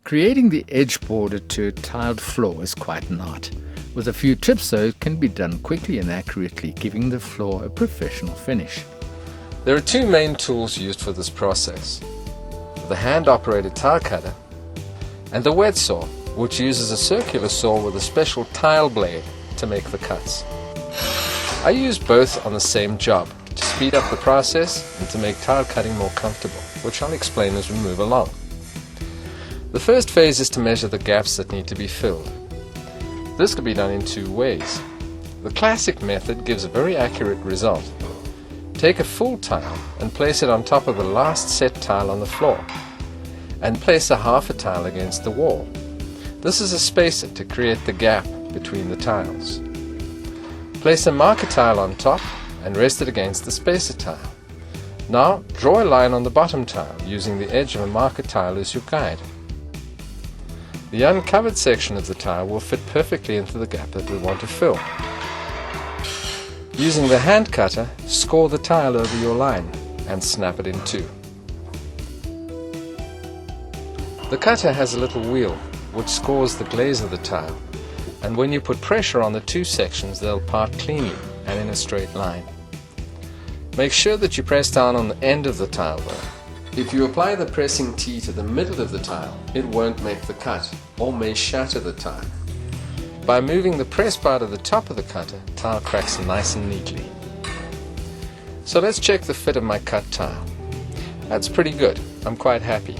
Creating the edge border to a tiled floor is quite an art. With a few tips though, it can be done quickly and accurately, giving the floor a professional finish. There are two main tools used for this process: the hand-operated tile cutter and the wet saw, which uses a circular saw with a special tile blade to make the cuts. I use both on the same job to speed up the process and to make tile cutting more comfortable, which I'll explain as we move along. The first phase is to measure the gaps that need to be filled. This can be done in two ways. The classic method gives a very accurate result. Take a full tile and place it on top of the last set tile on the floor, and place a half a tile against the wall. This is a spacer to create the gap between the tiles. Place a marker tile on top and rest it against the spacer tile. Now draw a line on the bottom tile using the edge of a marker tile as your guide. The uncovered section of the tile will fit perfectly into the gap that we want to fill. Using the hand cutter, score the tile over your line and snap it in two. The cutter has a little wheel which scores the glaze of the tile, and when you put pressure on the two sections, they'll part cleanly and in a straight line. Make sure that you press down on the end of the tile though. If you apply the pressing T to the middle of the tile, it won't make the cut or may shatter the tile. By moving the press bar to the top of the cutter, tile cracks nice and neatly. So let's check the fit of my cut tile. That's pretty good. I'm quite happy.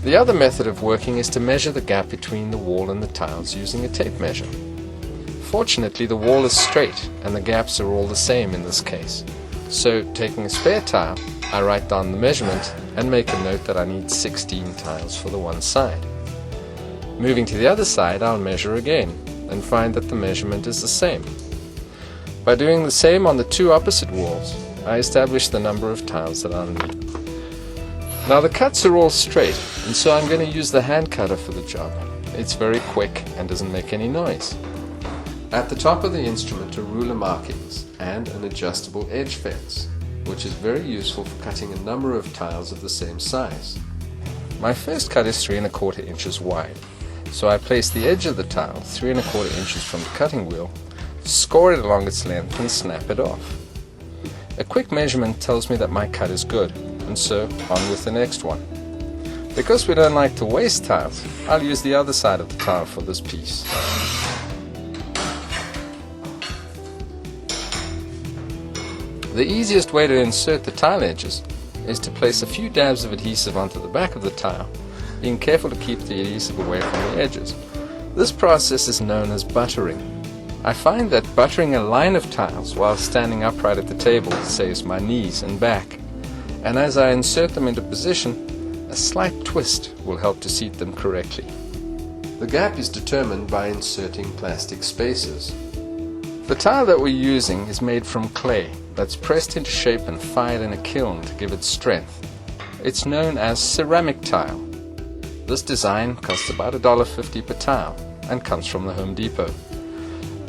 The other method of working is to measure the gap between the wall and the tiles using a tape measure. Fortunately, the wall is straight and the gaps are all the same in this case. So, taking a spare tile, I write down the measurement and make a note that I need 16 tiles for the one side. Moving to the other side, I'll measure again and find that the measurement is the same. By doing the same on the two opposite walls, I establish the number of tiles that I'll need. Now the cuts are all straight, and so I'm going to use the hand cutter for the job. It's very quick and doesn't make any noise. At the top of the instrument are ruler markings and an adjustable edge fence, which is very useful for cutting a number of tiles of the same size. My first cut is 3 1/4 inches wide, so I place the edge of the tile 3 1/4 inches from the cutting wheel, score it along its length and snap it off. A quick measurement tells me that my cut is good, and so on with the next one. Because we don't like to waste tiles, I'll use the other side of the tile for this piece. The easiest way to insert the tile edges is to place a few dabs of adhesive onto the back of the tile, being careful to keep the adhesive away from the edges. This process is known as buttering. I find that buttering a line of tiles while standing upright at the table saves my knees and back, and as I insert them into position, a slight twist will help to seat them correctly. The gap is determined by inserting plastic spacers. The tile that we're using is made from clay that's pressed into shape and fired in a kiln to give it strength. It's known as ceramic tile. This design costs about $1.50 per tile and comes from the Home Depot.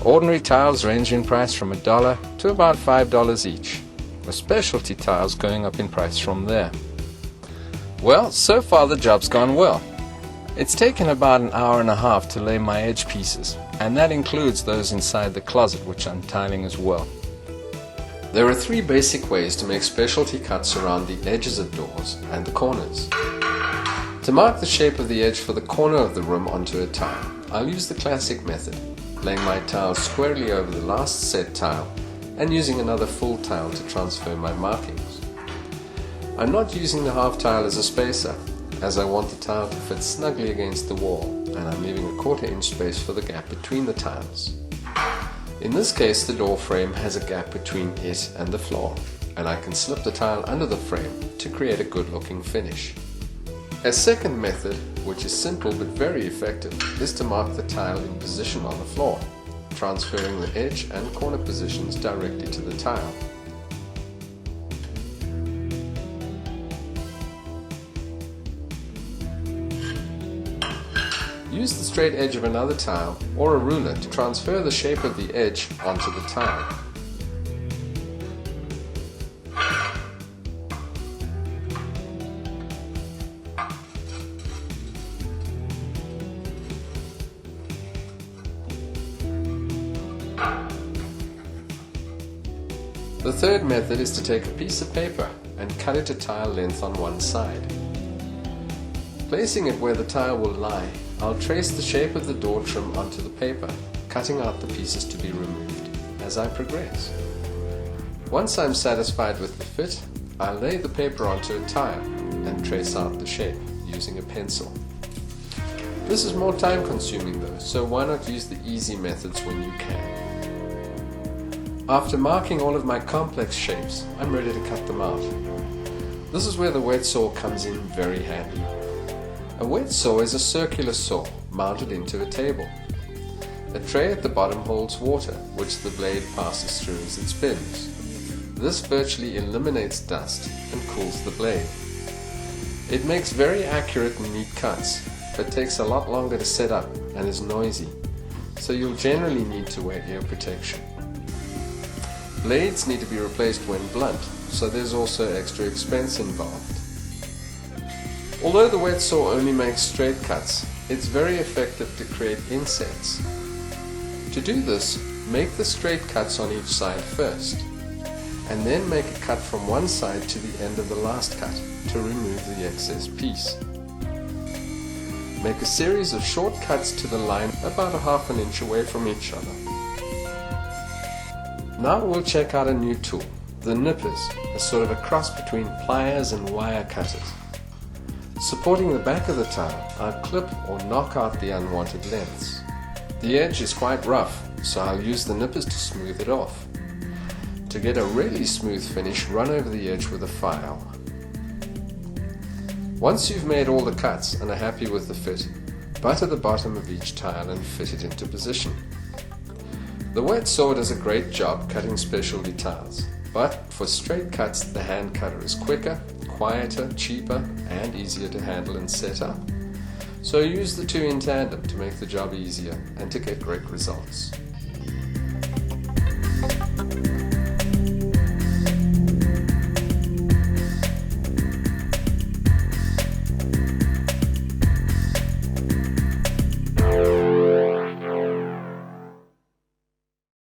Ordinary tiles range in price from $1 to about $5 each, with specialty tiles going up in price from there. Well, so far the job's gone well. It's taken about an hour and a half to lay my edge pieces, and that includes those inside the closet, which I'm tiling as well. There are 3 basic ways to make specialty cuts around the edges of doors and the corners. To mark the shape of the edge for the corner of the room onto a tile, I'll use the classic method, laying my tile squarely over the last set tile and using another full tile to transfer my markings. I'm not using the half tile as a spacer, as I want the tile to fit snugly against the wall, and I'm leaving a 1/4 inch space for the gap between the tiles. In this case, the door frame has a gap between it and the floor, and I can slip the tile under the frame to create a good looking finish. A second method, which is simple but very effective, is to mark the tile in position on the floor, transferring the edge and corner positions directly to the tile. Use the straight edge of another tile or a ruler to transfer the shape of the edge onto the tile. The third method is to take a piece of paper and cut it to tile length on one side. Placing it where the tile will lie, I'll trace the shape of the door trim onto the paper, cutting out the pieces to be removed as I progress. Once I'm satisfied with the fit, I'll lay the paper onto a tile and trace out the shape using a pencil. This is more time consuming though, so why not use the easy methods when you can. After marking all of my complex shapes, I'm ready to cut them out. This is where the wet saw comes in very handy. A wet saw is a circular saw mounted into a table. A tray at the bottom holds water, which the blade passes through as it spins. This virtually eliminates dust and cools the blade. It makes very accurate and neat cuts, but takes a lot longer to set up and is noisy, so you'll generally need to wear ear protection. Blades need to be replaced when blunt, so there's also extra expense involved. Although the wet saw only makes straight cuts, it's very effective to create insets. To do this, make the straight cuts on each side first, and then make a cut from one side to the end of the last cut to remove the excess piece. Make a series of short cuts to the line about 1/2 inch away from each other. Now we'll check out a new tool, the nippers, a sort of a cross between pliers and wire cutters. Supporting the back of the tile, I'll clip or knock out the unwanted lengths. The edge is quite rough, so I'll use the nippers to smooth it off. To get a really smooth finish, run over the edge with a file. Once you've made all the cuts and are happy with the fit, butter the bottom of each tile and fit it into position. The wet saw does a great job cutting specialty tiles, but for straight cuts the hand cutter is quicker, quieter, cheaper and easier to handle and set up. So use the two in tandem to make the job easier and to get great results.